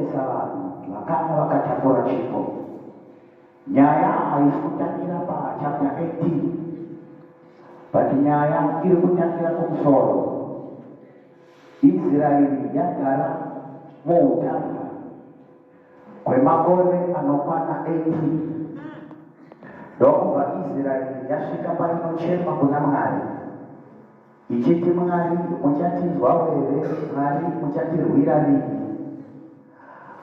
kuonesa vanhu vakanga vakatakura chipo. Nyaya haisi kutangira pachapta 18 but nyaya iri kutangira kumusoro. Israeri yagara muutapwa kwemakore anokwana 18 ndokubva Israeri yasvika painochema kuna Mwari ichiti, Mwari muchatinzwa here? Mwari muchatirwira rini?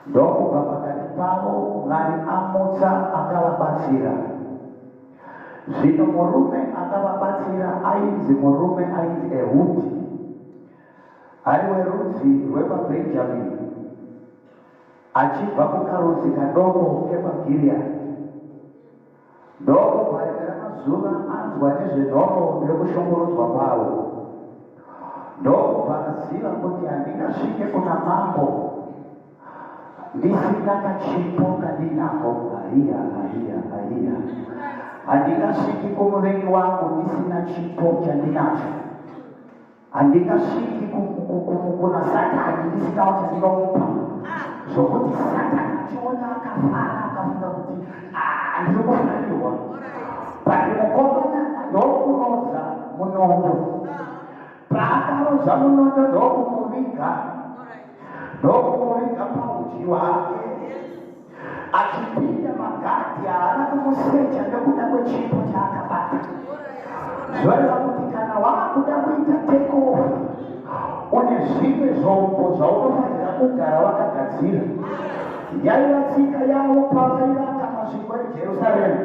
Ndokubva pakati pavo Mwari amutsa akavabatsira. Zvino murume akavabatsira ainzi murume ainzi Ehudhi, ari werudzi rwevaBhenjamini, achibva kukarudzi kadoko kevaGiriadi. Ndokubva rimwe ramazuva anzwa nezvenhoroondo yekushongorodzwa kwavo. Ndokubva aziva kuti handingasvike kuna mambo ndisina kachipo kandinako. Haiya. Handingasviki kumuvengi wangu ndisina chipo chandinacho. Handingasviki kuna Satani ndisina chandinomupa. Zvokuti Satani achiona akafara akafunga kuti ndinofanirwa. Pati mukomana ndokurodza munondo. Paakarodza munondo ndokumuviga paudyi hwake, achipinda magadhi haana kumusecha nekuda kwechipo chaakabata. Zvoreva kuti kana waakuda kuita takeover, une zvimwe zvombo zvaunofanira kugara wakagadzira. Yaiva tsika yavo pavaivaka masvingo eJerusarema.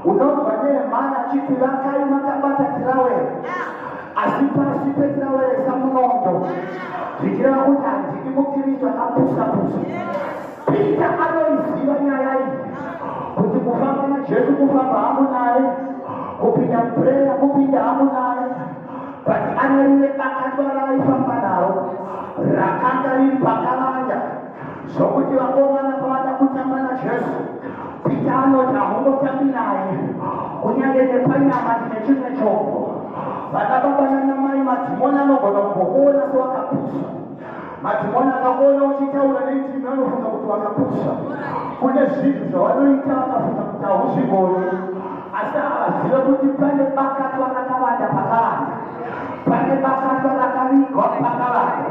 Unonzwa Nehemia achiti vakai makabata tirawere, asi pasi petirawere samunondo, zvichireva kuti handidi mukristu akapusa-pusa. Pita anoiziva nyaya iyi kuti kufamba naJesu kufamba hangu naye, kupinda mupureya kupinda hangu naye, but anorive bakatwa raaifamba naro rakanga riri pakavanda zvokuti vakomana pavada kutamba naJesu, Pita anoti haungotambi naye kunyange nepanyama nechimwe chombo. Vana baba nana mai, madhimoni anogona kumbokuona sewakapusa. Madhimoni akakuona uchitaura nendimi anofunga kuti wakapusa. Kune zvinhu zvavanoita vakafunga kuti hauzvigoni, asi havaziva kuti pane bakatwa rakavanda pakavanda, pane bakatwa rakavigwa pakavanda.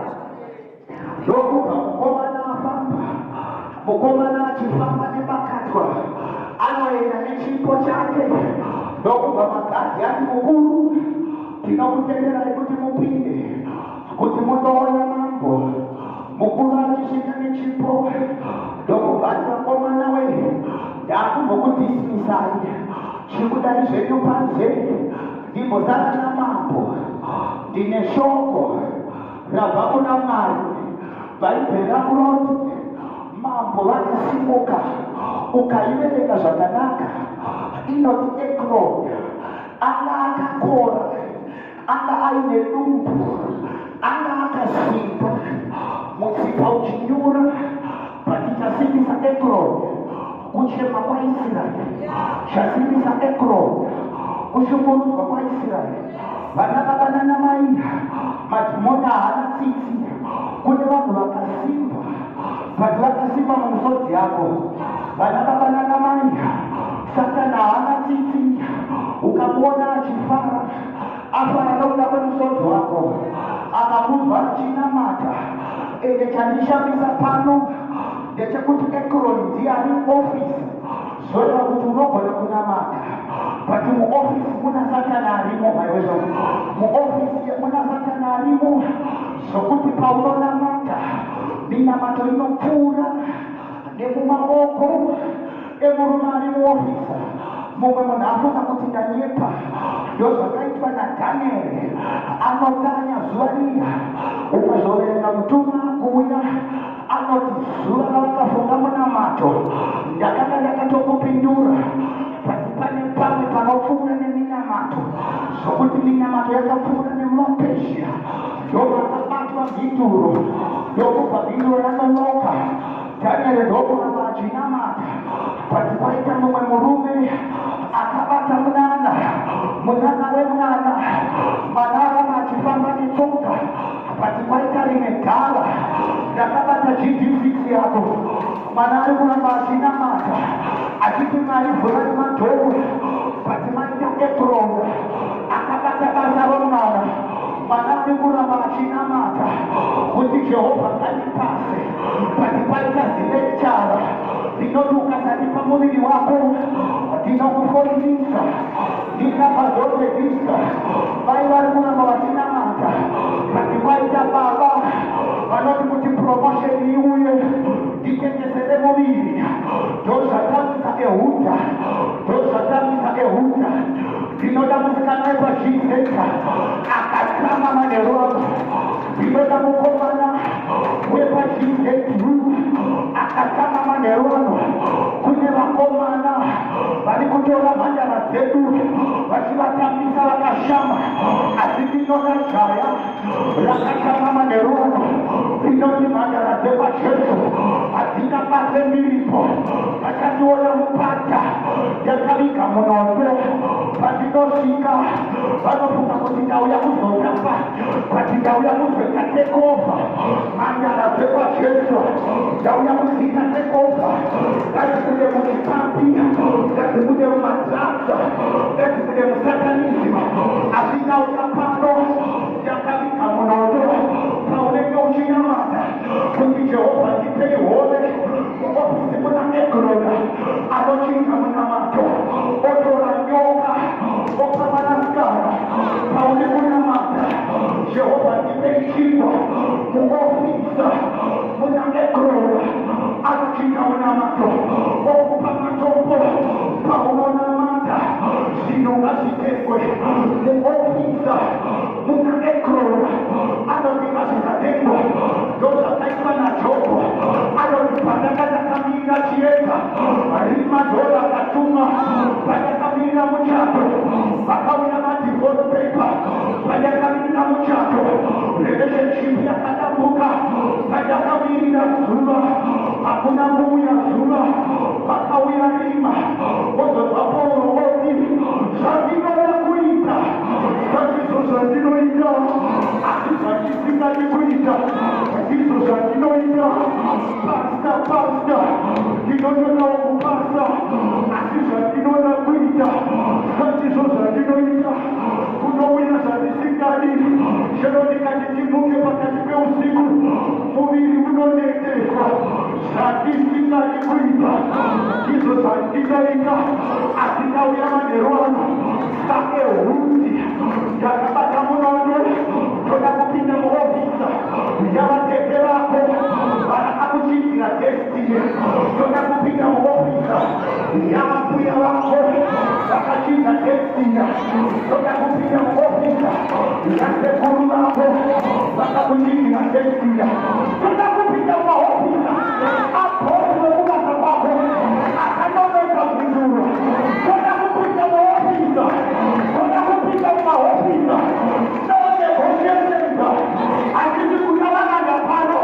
Ndokubva mukomana afamba, mukomana achifamba nebakatwa, anoenda nechipo chake. Ndokubva magadhi ati, mukuru, tinokutenderai kuti mupinde kuti munoona mambo. Mukuru achisvika nechipo, ndokubva ati, vakomana wee, ndakumbokudhisimisai, chikudai zvenyu panze, ndimbosara namambo. Ndine shoko rabva kuna Mwari. Bhaibheri rakunoti mambo vakasimuka, ukaiverenga zvakanaka inoti Ekroni anga akakora, anga aine dumbu, anga akasimba, mutsipa uchinyura, patichasimbisa Ekroni kuchema kwaIsraeri, chasimbisa Ekroni kushungurudzwa kwaIsraeri. Vana baba nana mai, madhimoni haana tsitsi. Kune vanhu vakasimba, but vakasimba mumusodzi yako. Vana baba nana mai, Satani haana tsitsi. Ukamuona achifara, afara nokuda kwemusodzi wako, akakubva achinamata. Ende chandishamisa pano ndechekuti Ekroni ndiye ari muofisi. Zvoreva kuti unogona kunamata, but muofisi muna Satani arimo. Maiwezvo muofisi muna Satani arimo, zvokuti paunonamata minamato inopfuura nemumaoko emurume ari muofisa. Mumwe munhu afunga kuti ndanyepa. Ndozvakaitwa naDhanieri, anotanya zuva riya. Ukazoverenga mutuma kuuya anoti zuva ravakafunga munamato ndakanga ndakatomupindura, pasi pane pamwe panopfuura neminamato, zvokuti minamato yakapfuura nemumaPezhia. Ndovakabatwa mhinduro, ndokubva mhinduro ranonoka. Dhanieri ndokuramba achinamata, pasi paita mumwe murume akabata munana wemwana, mwana aramba achifamba netsoka, pasi paita rimwe gava rakabata GD6 yako manari kuna mashina mata akitu mari fulani matogo patimanja ekronga akabata bazaromana manari kuna mashina mata kuti Jehova kanipase patipaita zile chara dinoduka kanipa muviri wako dinokuforisa dikapazode visa vai vari kuna mashina mata patipaita baba vanoti kuti promotion iuye ditengesere muviri ndozvatamisa ehuta ndinoda musikana wepazhizeka akatama manerwako ndinoda mukomana wepazhizeki akatama manerwano kune vakomana vari kutora mhandara dzedu vachivatambisa vakashama asi ndinoda jaya rakatama manerwano rinoti mhandara dzepajesu hadzina base miripo vachandiona mupata yakaviga munondo pandinosvika vanofunga kuti ndauya kuzotamba kuti ndauya kuzoita tekova mhandara dzepajesu ndauya kuzoita tekova ngadzikude muchipambi ngadzikude mumadraksa ngadzikude musatanisma asi ndauya pano yakaviga munondo paunenge uchinyamata kuti Jehova ndipei hove muofisi muna ekrona anochinga munamato otora nyoka okamanaskara paune munamata Jehova ndipei chingwa muofisa muna ekrona anochinga munamato okupa matombo paunonamata zvino ngazvitengwe muofisa muna ekrona anoti ngazvikatengwa ndozvakaitwa naJobho anoti pandakatakamira chiedza riri madhora akatuma pandakamirira muchato vakauya madivorce paper pandakamirira muchato relationship yakadambuka pandakamirira zuva hakuna kuuya zuva vakauya rima wozobva Pauro oti zvandinoda kuita zvazvizvo zvandinoita asi zvandisingadi kuita ndizvo zvandinoita pasta ndinotodawo kupasa asi zvandinoda kuita zvazvizvo zvandinoita kunowina zvandisingadi chero ndikati ndimuke pakati peusiku muviri unoneteswa zvandisingadi kuita ndizvo zvandinoita asi ndauya manerwano sake hundi ndakabata munondo toda kupinda muofisa yavatete vako varakakuchitira destiny toda kupinda muofisa yambuya vako vakachita destiny toda kupinda muofisa yasekuru vako vakakuchitira destiny toda kupinda muofisa apowe kubasa kwako akanoneka kunduro toda kupinda muofisa toda kupinda muofisa negotiations anditi kutavananga pano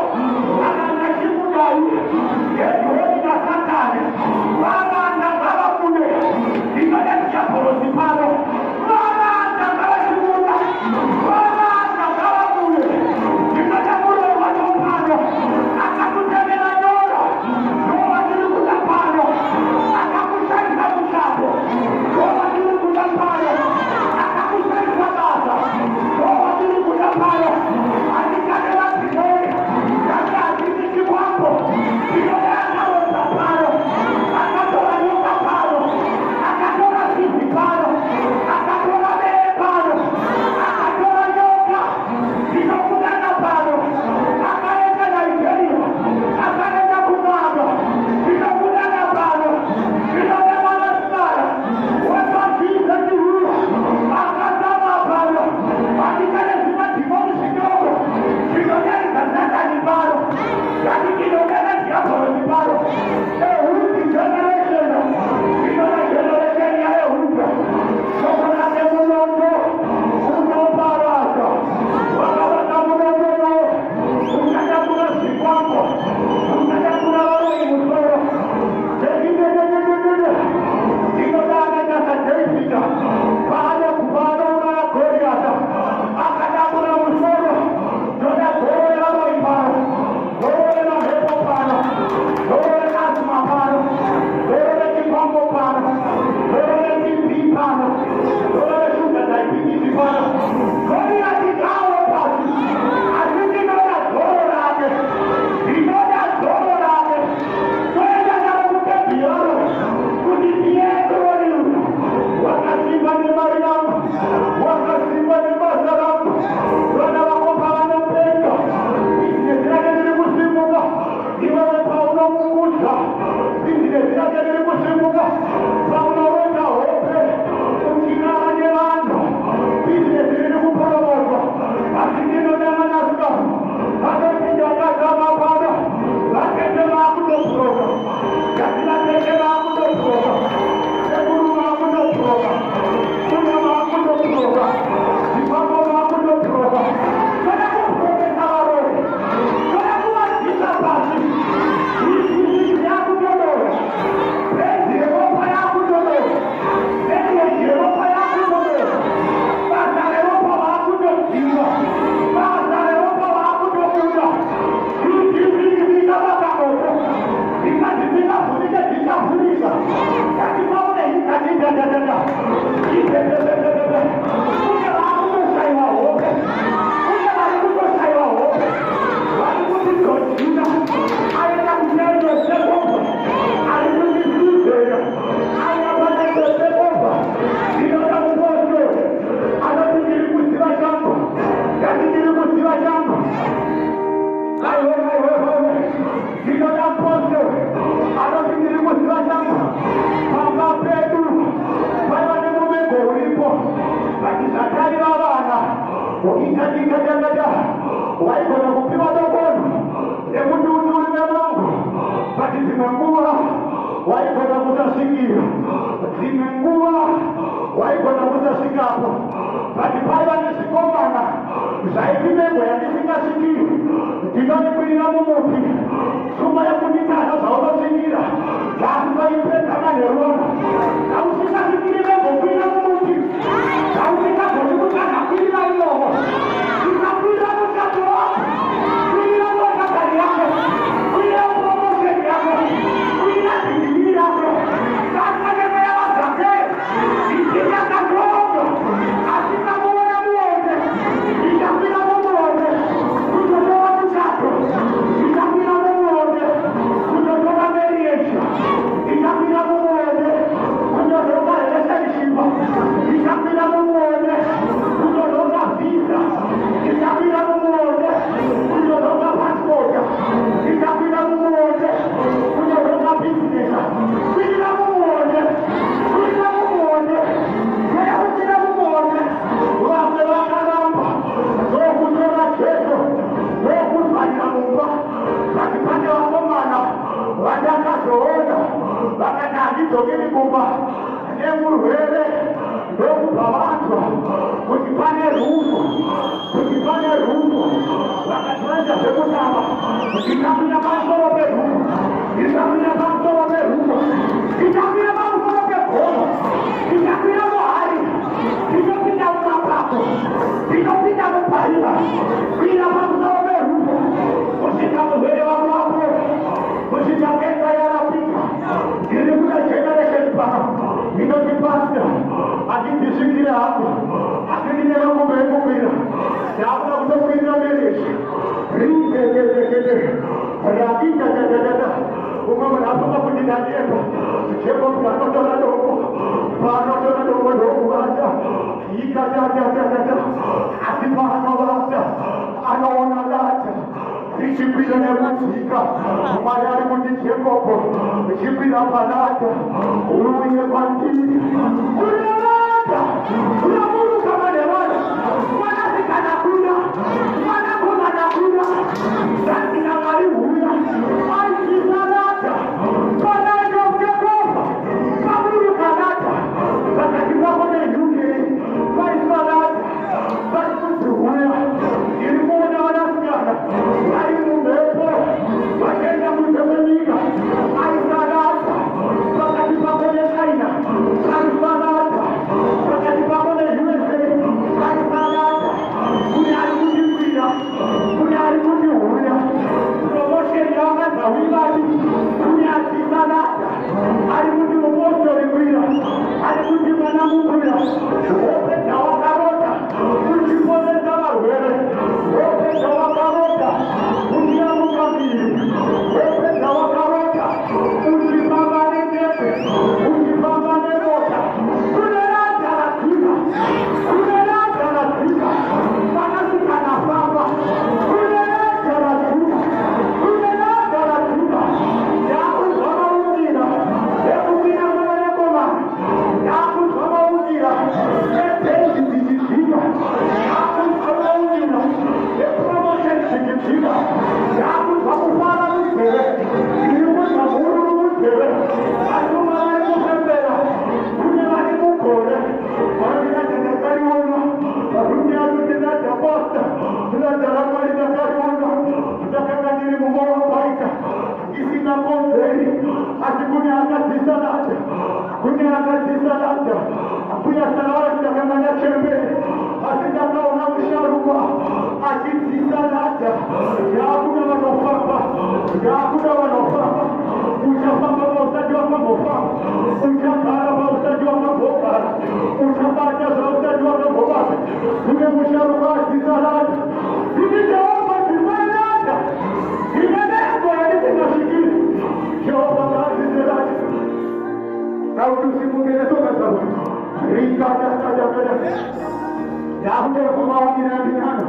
akanga chikudai yedhoni nasatani vavanda ngavabude ndinoda tichaporosi pano vavanda ngavachibuda vavanda ngavabude ndinoda muroi wacho pano bakizatali babana ukikajikajagaja waikona kupima dogono emuduuduli bemangu bati zimengua waikona kutasikia zimengua waikona kutasikapo bati paiva nisikomana zaivimengwe yandisingasikiri ndinonikwirira mumuti suma yakunditana zaunosikira zasivaipetamanerona ausingasikiri vengokwira mumuti ausingaoni kutana kwirira inomo ikakwira mutato wako kwirira motakari yako kwirira promosheni yako kwirira digiri yako kasakemeavazake itinakatogo asinamuona muone ikakwira mumuone kutotoa mutato ikakwira mumuone kutotoa meriesha ikakwira mumuone kutotoa relationship ikakwira mumuone kutotoa visa ikakwira mumuone kutotoa passport ikakwira mumuone kutotoa business kwira mumuone kwira mumuone wambe wakalamba zokutola cheto zokuzalira mumba bakipande wakomana vatakazoona vakati handizokiri kumba nemurwere ndokubvavanzwa kuti pane rufu vakativaisa zvekutamba ndikamira pamusoro perufu ndikamira pamusoro perufu ndikamira pamusoro pegoma ndikamira muhari ndinopinda mumapapo ndinopinda mupariva kuira pamusoro perufu kusvika murwere wamwapo kusvika kenza yarapika ndiri kuda generation pano ndinoti pasta handindisvikire hapo handindinevakumbekukwira ndakuda kutokwirira mereshi ringekeekete radingatatata umwe munhu afunga kuti ndachemba chembo kuti anotora doko paanotora doko ndokuvata ikatatatata asi paanovata anoona data richikwira nekudzika mwari ari kuti chekopo chikwira panata uye kwandiri unovata unomuruka manevana mwanasikana kuda mwanakomana kuda sandina mwari huya aichisanata panaitokekova pamurukanata pakati pako nehuke paisanata vari kudzihuya iri kuona vanasikana vari mumhepo vachienda kunze kwenyika aisanata pakati pako nechaina aisanata pakati pako neusa aisanata kune ari kundikwira kune ari kundihuya promosheni yavangadzawivati kune achisanata ari kuti mupostorikwira ari kuti mwana mukwira wopedza wakarota uchiponesa varwere wopedza wakarota uchiyamuka mbiri wopedza wakarota uchifamba nenepe uchifamba nemota kune radharatika vanasikana famba kune radharatika ndakuzwa maungira ekukwira mwanakomana ndakuzwa maungira ebhezi dzichidzika ndakuzwa maungira epromotion dzichidzika ndakuzwa kufara muzveve iri kudza mururu muzveve vatuma vari kufembera kune vari mugore varinatendakariona varume anotenadaposta tinadaramwari takariona ndakanga ndiri mumowapaita isina konzeri asi kune akadzisanata akuya sarari ndakanga ndachembere asi ndakaona musharuka achidzisanata ndakuna vanofamba uchafamba pausati wakambofamba uchagara pausati wakambogara uchabata zvausati wakambobata kune musharuka achisanata ini jehovha dzisanata ine nengo yandisingasvikiri jehovha ngaadzisanata nauti usimungire tsoka dzavo rikatatatata ndakuteekumawangira ndinana